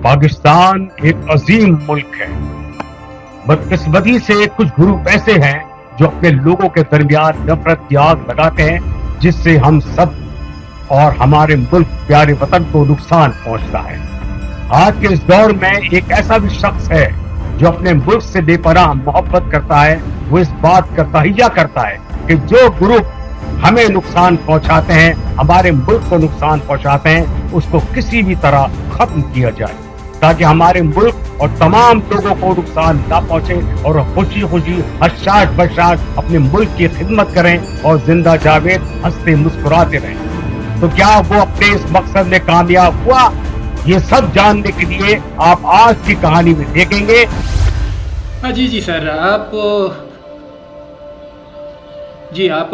पाकिस्तान एक अजीम मुल्क है। बदकिस्मती से कुछ ग्रुप ऐसे हैं जो अपने लोगों के दरमियान नफरत की आग लगाते हैं, जिससे हम सब और हमारे मुल्क प्यारे वतन को नुकसान पहुंचता है। आज के इस दौर में एक ऐसा भी शख्स है जो अपने मुल्क से बेपनाह मोहब्बत करता है। वो इस बात का तहिया करता है कि जो ग्रुप हमें नुकसान पहुंचाते हैं, हमारे मुल्क को नुकसान पहुंचाते हैं, उसको किसी भी तरह खत्म किया जाए, ताकि हमारे मुल्क और तमाम लोगों को नुकसान ना पहुंचे और खुशी खुशी हर्षाट बर्षाट अपने मुल्क की खिदमत करें और जिंदा जावेद हंसते मुस्कुराते रहें। तो क्या वो अपने इस मकसद में कामयाब हुआ? ये सब जानने के लिए आप आज की कहानी में देखेंगे। हाँ जी सर, आप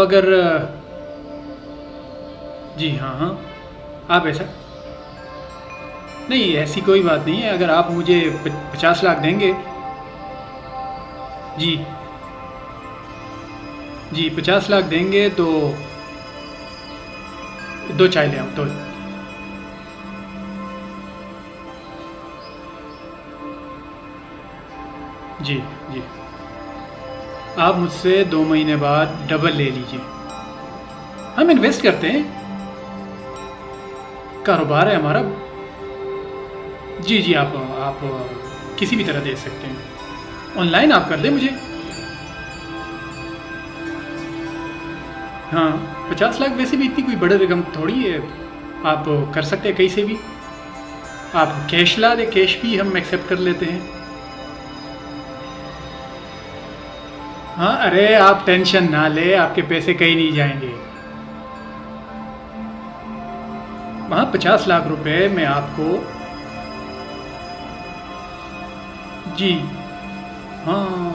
अगर जी हाँ आप ऐसा नहीं, ऐसी कोई बात नहीं है। अगर आप मुझे 50 लाख देंगे जी 50 लाख देंगे तो 2 चाय ले आओ। तो जी आप मुझसे 2 महीने बाद डबल ले लीजिए। हम इन्वेस्ट करते हैं, कारोबार है हमारा। जी आप किसी भी तरह दे सकते हैं। ऑनलाइन आप कर दें मुझे। हाँ, 50 लाख वैसे भी इतनी कोई बड़ी रकम थोड़ी है। आप कर सकते हैं कहीं से भी। आप कैश ला दे, कैश भी हम एक्सेप्ट कर लेते हैं। हाँ, अरे आप टेंशन ना ले, आपके पैसे कहीं नहीं जाएंगे। वहाँ 50 लाख रुपए मैं आपको जी हाँ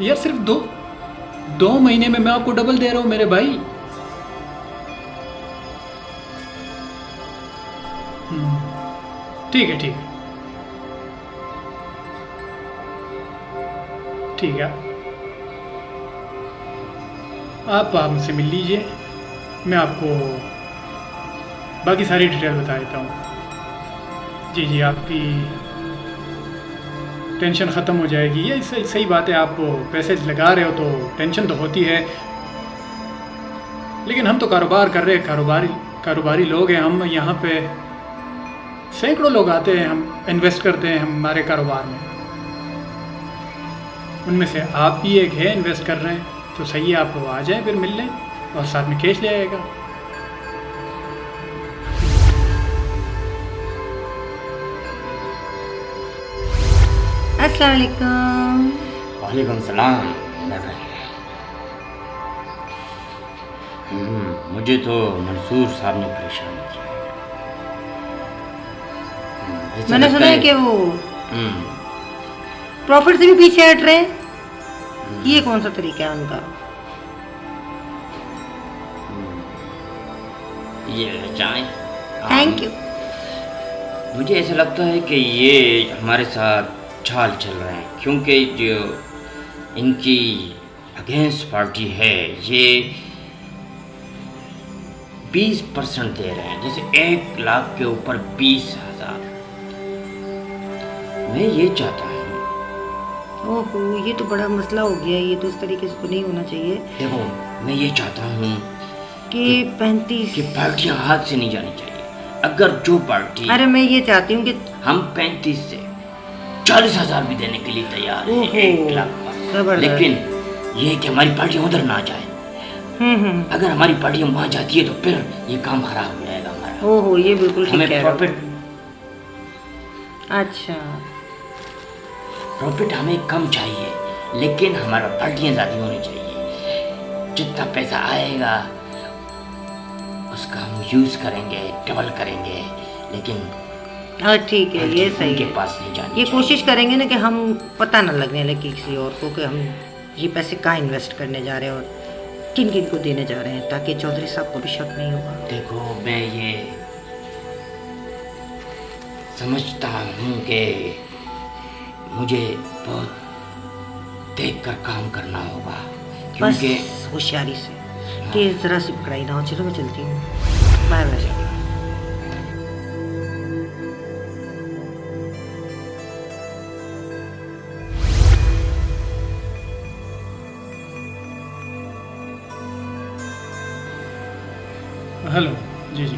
यार, सिर्फ दो महीने में मैं आपको डबल दे रहा हूँ मेरे भाई। ठीक है आप मुझसे मिल लीजिए, मैं आपको बाकी सारी डिटेल बता देता हूँ। जी आपकी टेंशन ख़त्म हो जाएगी। ये सही बात है, आप पैसे लगा रहे हो तो टेंशन तो होती है, लेकिन हम तो कारोबार कर रहे हैं, कारोबारी लोग हैं हम। यहाँ पे सैकड़ों लोग आते हैं, हम इन्वेस्ट करते हैं हमारे कारोबार में। उनमें से आप भी एक है, इन्वेस्ट कर रहे हैं, तो सही है आप आ जाएं, फिर मिल लें और साथ में कैश ले आएगा। अस्सलाम वालेकुम। वालेकुम सलाम। मुझे तो मंसूर साहब ने परेशान किया। मैंने सुना है कि वो प्रॉफिट से भी पीछे हट रहे हैं। ये कौन सा तरीका है उनका? ये चाय। Thank you. मुझे ऐसा लगता है कि ये हमारे साथ चाल चल रहे हैं, क्योंकि जो इनकी अगेंस्ट पार्टी है ये 20% दे रहे हैं, जैसे 1 लाख के ऊपर 20,000। मैं ये चाहता हूँ। ओहो, ये तो बड़ा मसला हो गया। ये तो इस तरीके से तो नहीं होना चाहिए। देखो, मैं ये चाहता हूँ कि 35 कि पार्टियां हाथ से नहीं जानी चाहिए। अगर जो पार्टी, अरे मैं ये चाहती हूँ कि हम 35 से 40,000 भी देने के लिए तैयार है, 1 लाख पर, लेकिन ये कि हमारी पार्टियां उधर ना जाए। अगर हमारी पार्टियां वहां जाती है तो फिर ये काम खराब हो जाएगा हमारा। ओहो, ये बिल्कुल ठीक है। प्रॉफिट, अच्छा, प्रॉफिट हमें कम चाहिए, लेकिन हमारा पार्टियां ज़्यादा होनी चाहिए। जितना पैसा आएगा उसका हम यूज़ करेंगे, डबल करेंगे, लेकिन हाँ ठीक है, ये सही के है। पास नहीं जानी। ये कोशिश करेंगे ना कि हम पता ना लगने लगे किसी और को कि हम ये पैसे कहाँ इन्वेस्ट करने जा रहे हैं और किन किन को देने जा रहे हैं, ताकि चौधरी साहब को भी शक नहीं होगा। देखो, मैं ये समझता हूँ कि मुझे बहुत देख कर काम करना होगा, क्योंकि होशियारी से कि ज़रा सी पकड़ाई ना हो। चलो मैं चलती हूँ, बाय बाय। हेलो। जी जी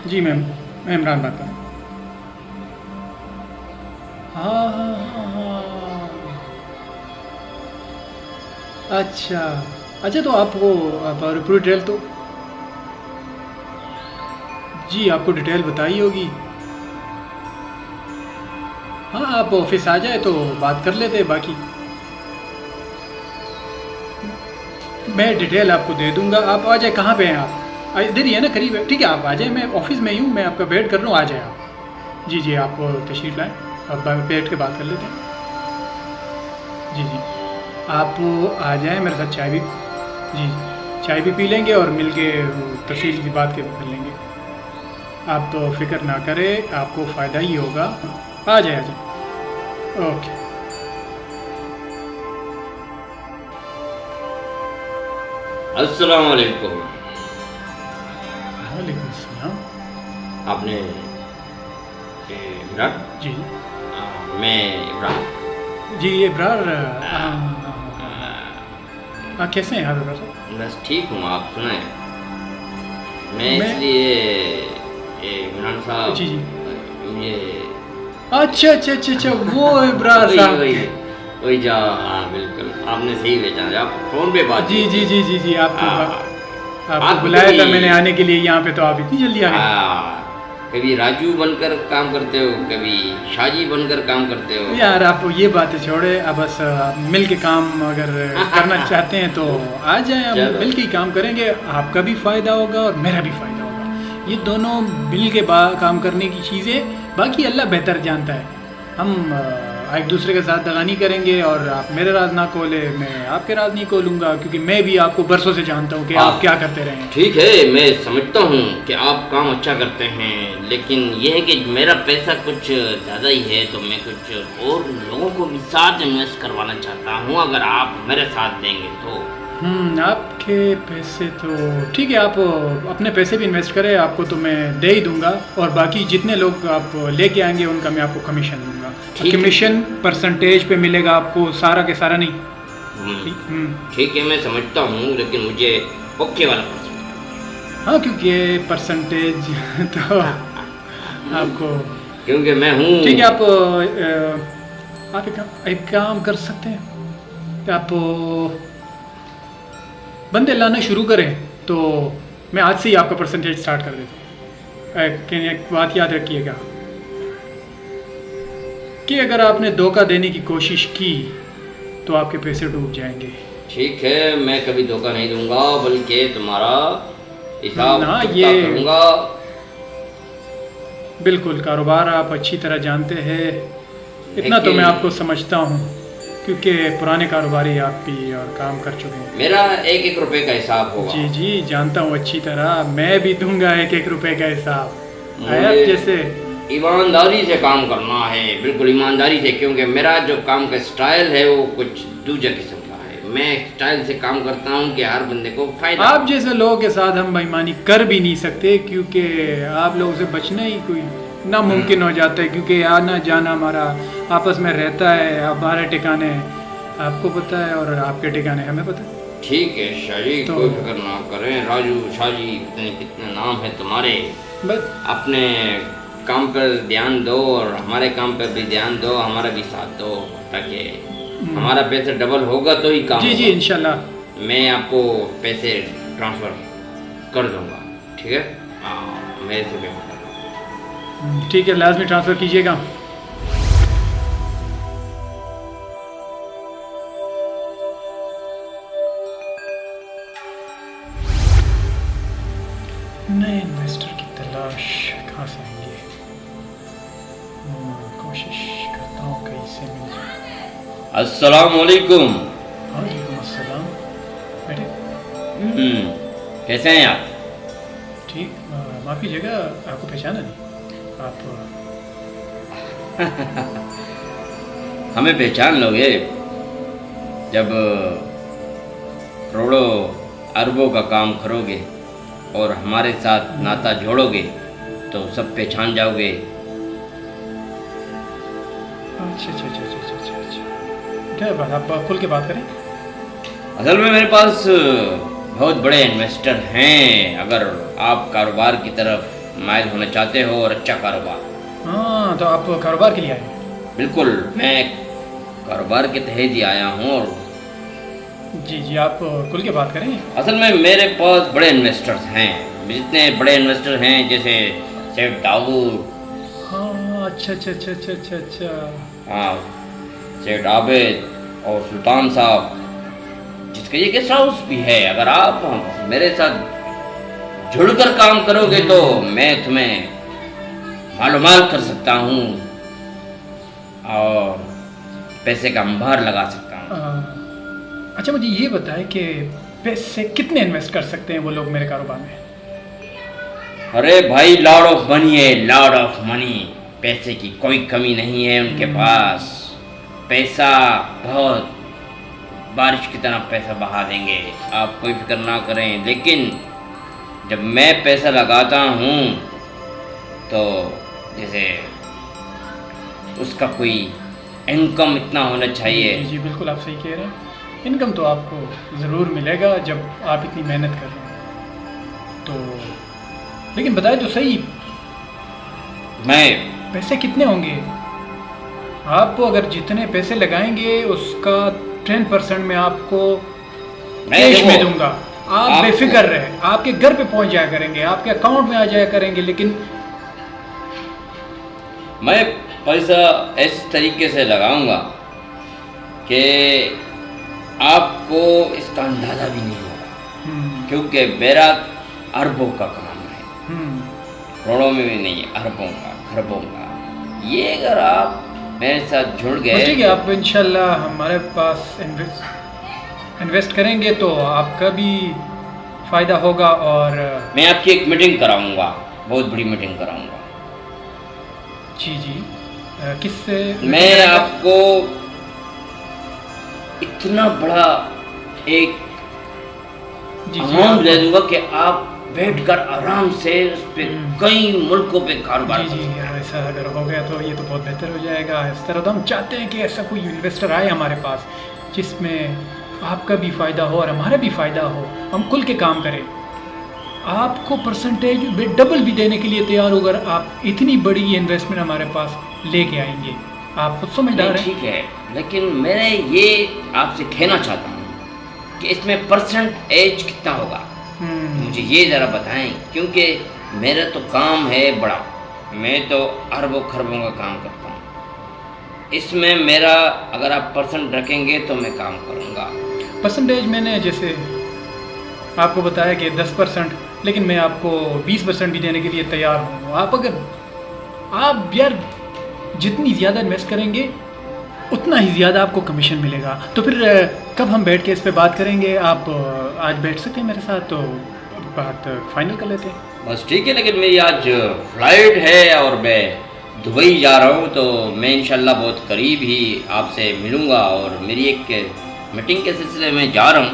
जी मैम, मैं इमरान बात कर रहा हूँ। हाँ हाँ हाँ हाँ। अच्छा अच्छा, तो आप पूरी डिटेल तो जी आपको डिटेल बताई होगी। हाँ, आप ऑफिस आ जाए तो बात कर लेते, बाकी मैं डिटेल आपको दे दूंगा। आप आ जाए, कहाँ पे हैं आप? इधर ही है ना, करीब है। ठीक है, आप आ जाए, मैं ऑफिस में ही हूँ, मैं आपका वेट कर रहा हूँ, आ जाए आप। जी जी, आप तशरीफ़ लाएँ, अब बैठ के बात कर लेते हैं। जी जी, आप आ जाएँ मेरे साथ, चाय भी जी जी चाय भी पी लेंगे और मिल के तफसील की बात कर लेंगे। आप तो फिक्र ना करें, आपको फ़ायदा ही होगा। आ जाए आ जाए। ओके। अस्सलाम वालेकुम। वालेकुम सलाम। आपने इमरान? जी मैं इमरान। जी, इब्रार कैसे हैं आप इब्रार साहब? बस ठीक हूँ, आप सुनाएं। मैं मैं- इसलिए इमरान साहब, जी जी। ये अच्छा अच्छा अच्छा अच्छा, वो इब्रार वही साहब। वही वही जा, हाँ बिल्कुल, आपने सही पहचाना। आप फोन पे बात जी की जी थी। जी जी जी, आपको हाँ, आपको आप बुलाया था कभी- मैंने आने के लिए यहाँ पे, तो आप इतनी जल्दी आ गए। हाँ, कभी राजू बनकर काम करते हो, कभी शाजी बनकर काम करते हो। यार आप ये बातें छोड़े, अब बस मिल के काम अगर करना चाहते हैं तो आ जाएं, हम चलो। मिल के ही काम करेंगे। आपका भी फ़ायदा होगा और मेरा भी फ़ायदा होगा। ये दोनों मिल के काम करने की चीज़ें, बाकी अल्लाह बेहतर जानता है। हम एक दूसरे के साथ दगानी करेंगे, और आप मेरे राज ना खोले, मैं आपके राज नहीं खोलूँगा, क्योंकि मैं भी आपको बरसों से जानता हूँ कि हाँ। आप क्या करते रहे हैं। ठीक है, मैं समझता हूँ कि आप काम अच्छा करते हैं, लेकिन यह है कि मेरा पैसा कुछ ज़्यादा ही है, तो मैं कुछ और लोगों को भी साथ इन्वेस्ट करवाना चाहता हूँ, अगर आप मेरे साथ देंगे तो। आपके पैसे तो ठीक है, आप अपने पैसे भी इन्वेस्ट करें, आपको तो मैं दे ही दूंगा, और बाकी जितने लोग आप लेके आएंगे उनका मैं आपको कमीशन दूंगा। ठीक है। कमीशन परसेंटेज पे मिलेगा आपको, सारा के सारा नहीं। ठीक है, मैं समझता हूँ, लेकिन मुझे ओके वाला परसेंट। हाँ, क्योंकि परसेंटेज तो आपको, क्योंकि मैं हूँ। ठीक है, आप एक काम कर सकते हैं कि आप बंदे लाना शुरू करें, तो मैं आज से ही आपका परसेंटेज स्टार्ट कर देता हूँ। लेकिन एक बात याद रखिएगा कि अगर आपने धोखा देने की कोशिश की तो आपके पैसे डूब जाएंगे। ठीक है, मैं कभी धोखा नहीं दूंगा, बल्कि तुम्हारा हिसाब ना, चुकता ये करूंगा। बिल्कुल, कारोबार आप अच्छी तरह जानते हैं, इतना तो लेकिन- मैं आपको समझता हूँ, क्योंकि पुराने कारोबारी आप भी और काम कर चुके हैं। मेरा 1-1 रुपए का हिसाब होगा। जी जी, जानता हूँ अच्छी तरह, मैं भी दूंगा 1-1 रुपए का हिसाब। मुझे- आप जैसे ईमानदारी से काम करना है, बिल्कुल ईमानदारी से, क्योंकि मेरा जो काम का स्टाइल है वो कुछ दूसरे किस्म का है। मैं स्टाइल से काम करता हूँ कि हर बंदे को फायदा। आप जैसे लोगों के साथ हम बेईमानी कर भी नहीं सकते, क्योंकि आप लोगों से बचना ही कोई नामुमकिन हो जाता है, क्योंकि आना जाना हमारा आपस में रहता है। हमारे ठिकाने आपको पता है और आपके ठिकाने हमें पता है। ठीक है शाजी, तो- कोई फिक्र ना करें। राजू, शाजी, पता नहीं कितने नाम है तुम्हारे। बस अपने काम पर ध्यान दो और हमारे काम पर भी ध्यान दो, हमारा भी साथ दो, ताकि हमारा पैसे डबल होगा तो ही काम जी जी, होगा। इंशाल्लाह। मैं आपको पैसे ट्रांसफ़र कर दूंगा, ठीक है? मेरे से पेमेंट कर दो। ठीक है, लाजमी ट्रांसफ़र कीजिएगा। नए इन्वेस्टर की तलाश कहाँ से आएंगे? कोशिश करता हूँ कहीं से मिल जाए। अस्सलाम वालेकुम। वालेकुम अस्सलाम। बैठे। कैसे हैं आप? ठीक, माफ़ी कीजिएगा, आपको पहचाना नहीं। आप हमें पहचान लोगे जब करोड़ों अरबों का काम करोगे और हमारे साथ नाता जोड़ोगे तो सब पहचान जाओगे। अच्छा अच्छा अच्छा अच्छा अच्छा अच्छा, क्या बात, आप खुल के बात करें। असल में मेरे पास बहुत बड़े इन्वेस्टर हैं, अगर आप कारोबार की तरफ माइल होना चाहते हो और अच्छा कारोबार। हाँ, तो आप कारोबार के लिए आए? बिल्कुल, मैं कारोबार के तहत ही आया हूँ। और जी जी, आप खुल के बात करें। असल में मेरे पास बड़े इन्वेस्टर्स हैं, जितने बड़े इन्वेस्टर हैं जैसे सेठ दाऊद। हाँ, अच्छा अच्छा अच्छा अच्छा अच्छा अच्छा। हाँ, सेठ आबिद और सुल्तान साहब, जिसका ये गेस्ट हाउस भी है। अगर आप मेरे साथ जुड़कर काम करोगे तो मैं तुम्हें मालूमाल कर सकता हूँ और पैसे का अंबार लगा सकता हूँ। अच्छा, मुझे ये बताएं कि पैसे कितने इन्वेस्ट कर सकते हैं वो लोग मेरे कारोबार में? अरे भाई, लॉर्ड ऑफ मनी है, लॉर्ड ऑफ मनी। पैसे की कोई कमी नहीं है उनके पास। पैसा बहुत बारिश की तरह पैसा बहा देंगे, आप कोई फिक्र ना करें। लेकिन जब मैं पैसा लगाता हूँ तो जैसे उसका कोई इनकम इतना होना चाहिए। जी जी, बिल्कुल आप सही कह रहे हैं। इनकम तो आपको ज़रूर मिलेगा जब आप इतनी मेहनत कर रहे हैं तो। लेकिन बताए तो सही, मैं पैसे कितने होंगे? आप अगर जितने पैसे लगाएंगे उसका 10% मैं आपको कैश में दूंगा। आप बेफिक्र रहे, आपके घर पे पहुंच जाया करेंगे, आपके अकाउंट में आ जाया करेंगे। लेकिन मैं पैसा इस तरीके से लगाऊंगा कि आपको इसका अंदाज़ा भी नहीं होगा, क्योंकि मेरा अरबों का काम है। करोड़ों में भी नहीं, अरबों का, खरबों का। ये अगर आप मेरे साथ जुड़ गए, ठीक है, आप इंशाल्लाह हमारे पास इन्वेस्ट करेंगे तो आपका भी फ़ायदा होगा। और मैं आपकी एक मीटिंग कराऊंगा, बहुत बड़ी मीटिंग कराऊंगा। जी जी, किससे? मैं आपको इतना बड़ा एक अमाउंट दे दूंगा कि आप बैठकर आराम से उस पर कई मुल्कों पे कारोबार। जी जी, ऐसा अगर हो गया तो ये तो बहुत बेहतर हो जाएगा। इस तरह तो हम चाहते हैं कि ऐसा कोई इन्वेस्टर आए हमारे पास जिसमें आपका भी फ़ायदा हो और हमारा भी फ़ायदा हो, हम खुल के काम करें। आपको परसेंटेज डबल भी देने के लिए तैयार हो अगर आप इतनी बड़ी इन्वेस्टमेंट हमारे पास लेके आएंगे। आप खुद समझदार हैं। ठीक है, लेकिन मैं ये आपसे कहना चाहता हूँ कि इसमें परसेंटेज कितना होगा, मुझे ये ज़रा बताएं, क्योंकि मेरा तो काम है बड़ा। मैं तो अरबों खरबों का काम करता हूँ। इसमें मेरा अगर आप परसेंट रखेंगे तो मैं काम करूँगा। परसेंटेज मैंने जैसे आपको बताया कि 10%, लेकिन मैं आपको 20% भी देने के लिए तैयार हूँ। आप यार जितनी ज़्यादा इन्वेस्ट करेंगे उतना ही ज़्यादा आपको कमीशन मिलेगा। तो फिर कब हम बैठ के इस पे बात करेंगे? आप आज बैठ सकते हैं मेरे साथ, तो बात फाइनल कर लेते हैं। बस ठीक है, लेकिन मेरी आज फ्लाइट है और मैं दुबई जा रहा हूँ, तो मैं इंशाल्लाह बहुत करीब ही आपसे मिलूँगा और मेरी एक मीटिंग के सिलसिले में जा रहा हूँ,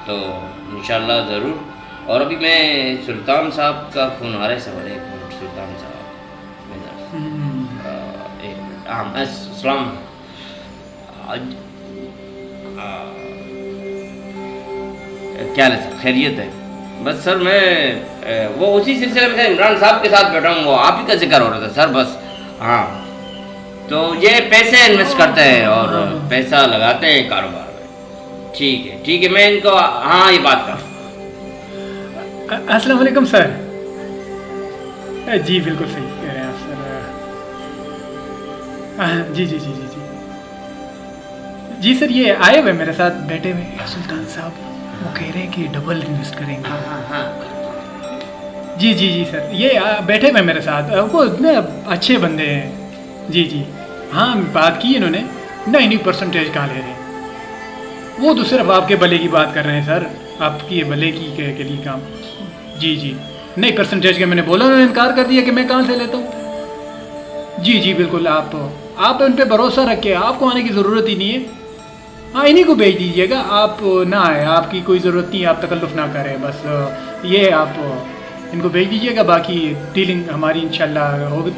तो इंशाल्लाह ज़रूर। और अभी मैं सुल्तान साहब का फ़ोन आ रहा है, सवाल एक मिनट। सुल्तान साहब, अस्सलाम। क्या खैरियत है? बस सर, मैं वो उसी सिलसिले में इमरान साहब के साथ बैठा हूँ, वो आप ही का जिक्र हो रहा था सर। बस हाँ, तो ये पैसे इन्वेस्ट करते हैं और पैसा लगाते हैं कारोबार में। ठीक है, मैं इनको हाँ ये बात कर। अस्सलाम वालेकुम सर। जी बिल्कुल सही कह रहे हैं आप सर। जी जी जी जी जी जी सर, ये आए हुए मेरे साथ बैठे हुए सुल्तान साहब, वो कह रहे हैं कि डबल इन्वेस्ट करेंगे। हाँ। जी जी जी सर, ये बैठे हुए मेरे साथ, वो इतने अच्छे बंदे हैं। जी जी हाँ, बात की इन्होंने। नहीं परसेंटेज कहाँ ले रहे हैं, वो तो सिर्फ आपके भले की बात कर रहे हैं सर, आपकी भले की के लिए काम। जी नहीं, परसेंटेज के मैंने बोला, उन्होंने इनकार कर दिया कि मैं कहाँ से लेता हूँ। जी बिल्कुल, आप उन पर भरोसा रखें, आपको आने की ज़रूरत ही नहीं है। हाँ, इन्हीं को भेज दीजिएगा, आप ना आए, आपकी कोई ज़रूरत नहीं है, आप तकल्लुफ़ ना करें। बस ये आप इनको भेज दीजिएगा, बाकी डीलिंग हमारी इंशाल्लाह होगी।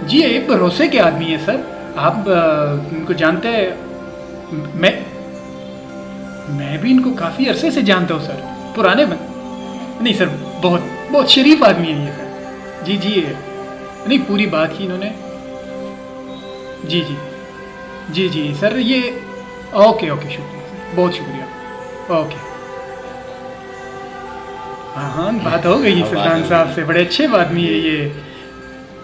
जी एक भरोसे के आदमी है सर, आप इनको जानते हैं। मैं भी इनको काफ़ी अरसे से जानता हूँ सर, पुराने नहीं सर, बहुत बहुत शरीफ आदमी है ये सर। जी जी नहीं, पूरी बात की इन्होंने। जी जी जी जी सर, ये ओके ओके, शुक्रिया सर, बहुत शुक्रिया। ओके हाँ हाँ, बात हो गई सुल्तान साहब से, बड़े अच्छे आदमी है ये।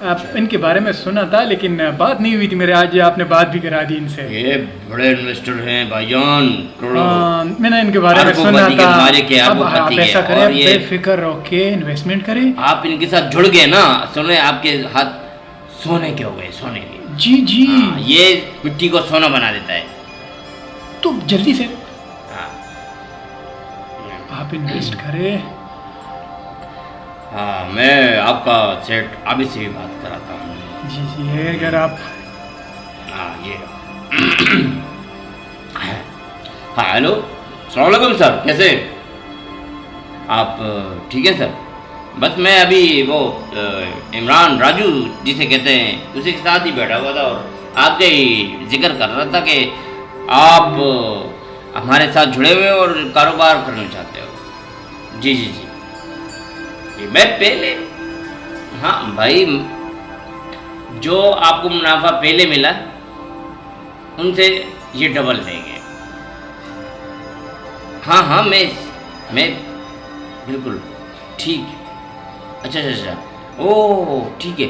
आप इनके बारे में सुना था लेकिन बात नहीं हुई थी मेरे, आज आपने बात भी करा दी इनसे। ये बड़े इन्वेस्टर हैं भाईजान, करोड़ों। मैंने इनके बारे में सुना था। अब आप अरबोपति ऐसा है, करें, और ये बेफिक्र रहो के इन्वेस्टमेंट करें। आप इनके साथ जुड़ गए ना, सुने आपके हाथ सोने के हो गए, सोने के। जी जी हाँ, ये मिट्टी को सोना बना देता है। तो जल्दी से हाँ आप इन्वेस्ट करें। हाँ, मैं आपका सेठ अभी से भी बात कराता हूँ। जी जी है, अगर आप हाँ ये हाँ हेलो, अस्सलाम वालेकुम सर, कैसे आप? ठीक है सर, बस मैं अभी वो इमरान राजू जिसे कहते हैं उसी के साथ ही बैठा हुआ था और आपके ही जिक्र कर रहा था कि आप हमारे साथ जुड़े हुए और कारोबार करना चाहते हो। जी जी जी, मैं पहले, हाँ भाई, जो आपको मुनाफा पहले मिला उनसे ये डबल देंगे। हाँ हाँ, मैं बिल्कुल ठीक। अच्छा अच्छा अच्छा, ओह ठीक है,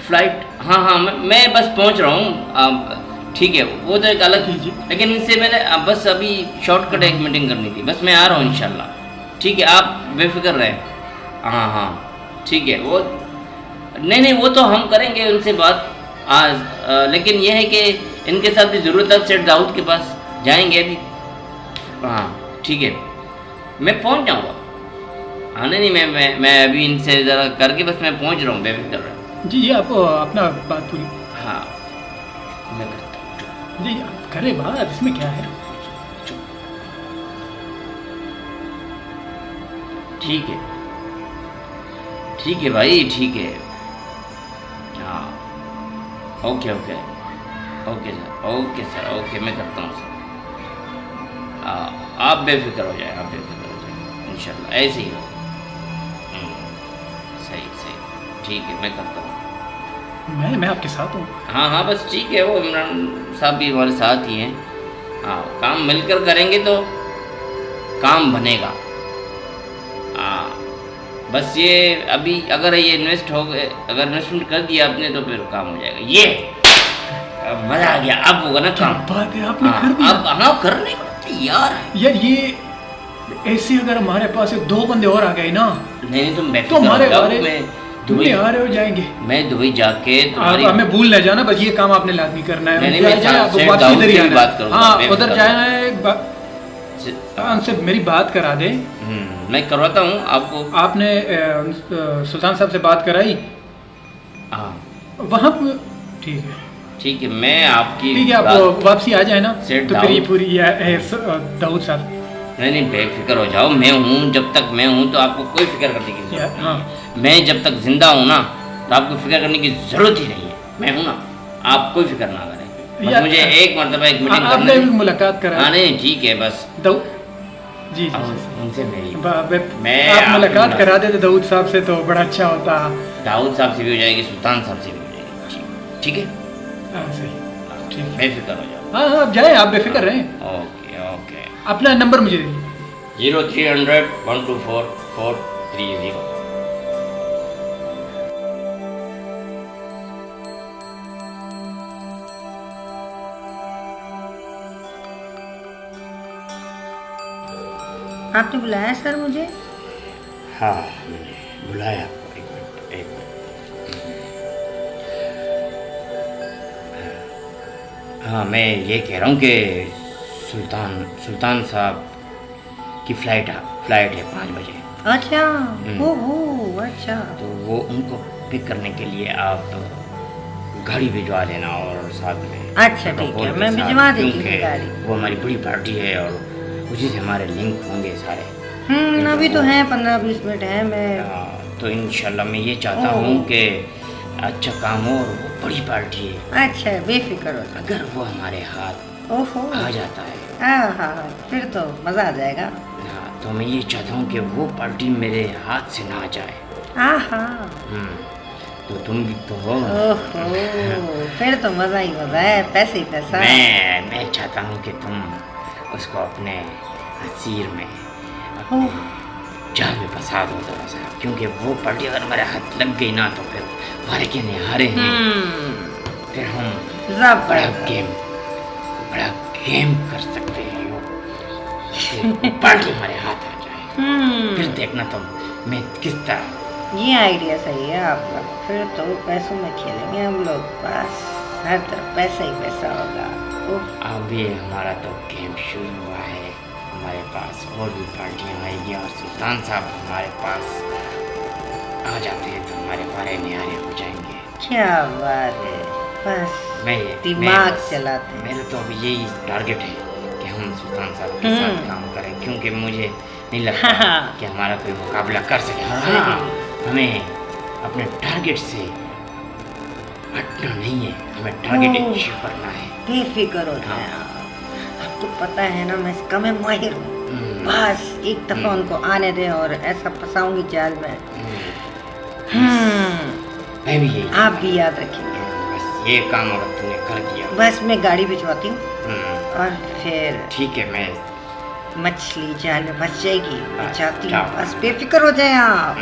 फ्लाइट, हाँ हाँ, मैं बस पहुंच रहा हूँ। ठीक है, वो तो एक अलग चीज़ है, लेकिन इनसे मैंने बस अभी शॉर्टकट एक मीटिंग करनी थी, बस मैं आ रहा हूँ इंशाल्लाह। ठीक है, आप बेफिक्र रहें। हाँ हाँ ठीक है, वो नहीं वो तो हम करेंगे उनसे बात आज, लेकिन यह है कि इनके साथ भी ज़रूरत है, सेठ दाऊद के पास जाएंगे अभी। हाँ ठीक है, मैं पहुंच जाऊँगा। हाँ नहीं, मैं अभी इनसे ज़रा करके बस मैं पहुंच रहा हूँ, बेफिक्र रहा। जी जी, आप अपना बात पूरी। हाँ मैं करता हूँ। जी आप करें बात, इसमें क्या है। ठीक है भाई, ठीक है। हाँ okay okay okay sir, okay मैं करता हूँ सर। आप बेफिक्र हो जाए, इंशाल्लाह ऐसे ही हो। सही ठीक है, मैं करता हूँ। मैं आपके साथ हूँ। हाँ बस ठीक है, वो इमरान साहब भी हमारे साथ ही हैं। हाँ, काम मिलकर करेंगे तो काम बनेगा। हाँ बस ये अभी अगर ये इन्वेस्ट हो गए, अगर इन्वेस्टमेंट कर दिया आपने तो फिर काम हो जाएगा। ये अब मजा आ गया, अब होगा ना काम। बात है, आपने हाँ, कर दिया। अब हाँ करने को तैयार है यार। ये ऐसे अगर हमारे पास 2 बंदे और आ गए ना, नहीं तुम तो हमारे बारे में दुबई आ रहे हो जाएंगे। मैं दुबई जाके आप हमें भूल न जाना, बस ये काम आपने लाजमी करना है। नहीं, मैं वापस इधर ही आना। बात करूंगा। हाँ उधर जाना है, उनसे मेरी बात करा दे। मैं करवाता हूँ आपको। आपने सुल्तान साहब से बात कराई? हाँ वहाँ ठीक है, मैं आपकी ठीक है, आप वापसी आ जाए ना तो फिर ये पूरी दाऊद साहब। नहीं बेफिक्र हो जाओ, मैं हूँ, जब तक मैं हूँ तो आपको कोई फिक्र करने की जरूरत नहीं है। मैं जब तक जिंदा हूँ ना तो आपको फिक्र करने की जरूरत ही नहीं है। मैं हूँ ना, आप कोई फिक्र ना करें। बस मुझे एक मरतबा एक मीटिंग करनी है, मुलाकात करा। हाँ नहीं ठीक है, बस जी उनसे मेरी आप मुलाकात करा देते दाऊद साहब से तो बड़ा अच्छा होता। दाऊद साहब से भी हो जाएगी, सुल्तान साहब से भी हो जाएगी। ठीक है सही, बेफिक्र हो जाओ। हाँ आप जाए, आप बेफिक्र रहें। ओके अपना नंबर मुझे दीजिए। 0300 124 430। आपने बुलाया सर मुझे? हाँ मैंने बुलाया आपको। एक मिनट। हाँ मैं ये कह रहा हूँ कि सुल्तान साहब की फ्लाइट है 5 बजे। अच्छा ओहो अच्छा। तो वो उनको पिक करने के लिए आप गाड़ी भिजवा देना और साथ में। अच्छा ठीक है, मैं भिजवा देती हूँ गाड़ी। वो हमारी बड़ी पार्टी है और उसी से हमारे लिंक होंगे सारे। अभी तो है 15-20 मिनट है। मैं तो इंशाल्लाह मैं ये चाहता हूँ कि अच्छा काम हो और वो बड़ी पार्टी है। अच्छा बेफिक्र हो। अगर वो हमारे हाथ ओहो आ जाता है हाँ, फिर तो मज़ा आ जाएगा। हाँ, तो मैं ये चाहता हूँ कि वो पार्टी मेरे हाथ से ना जाए। हाँ, तो तुम भी तो हो। ओहो, फिर तो मज़ा ही मज़ा है, पैसे ही पैसा। मैं चाहता हूँ कि तुम उसको अपने हसीर में, अपने जाल में फंसा दो जरा सा, क्योंकि वो पार्टी अगर हमारे हाथ लग गई ना तो फिर हारे के नहीं हारे हैं। फिर हम बड़ा गेम कर सकते हैं। वो पार्टी हमारे हाथ आ जाए, फिर देखना तुम मैं किस तरह। ये आइडिया सही है आपका। फिर तो पैसों में खेलेंगे हम लोग, बस हर तरफ पैसा ही पैसा होगा। अभी हमारा तो गेम शुरू हुआ है, हमारे पास और भी पार्टियाँ आएगी और सुल्तान साहब हमारे पास आ जाते हैं तो हमारे बारे न्यारे हो जाएंगे। क्या बात है, बस दिमाग चलाते हैं। मेरा तो अभी यही टारगेट है कि हम सुल्तान साहब के साथ काम करें, क्योंकि मुझे नहीं लगता कि हमारा कोई मुकाबला कर सके। हाँ, हमें अपने टारगेट से हटना नहीं है, हमें टारगेट अचीव करना है। बेफिक्र हो जाए आपको पता है ना मैं इसका मैं माहिर हूँ। बस एक दफा उनको आने दें और ऐसा फंसाऊंगी जाल में। मैं भी यही, आप भी याद रखेंगे। बस ये काम अगर तूने कर दिया, बस मैं गाड़ी भिजवाती हूँ और फिर ठीक है, मैं मछली जाल में फंस जाएगी। मैं चाहती हूँ बस बेफिक्र हो जाए आप।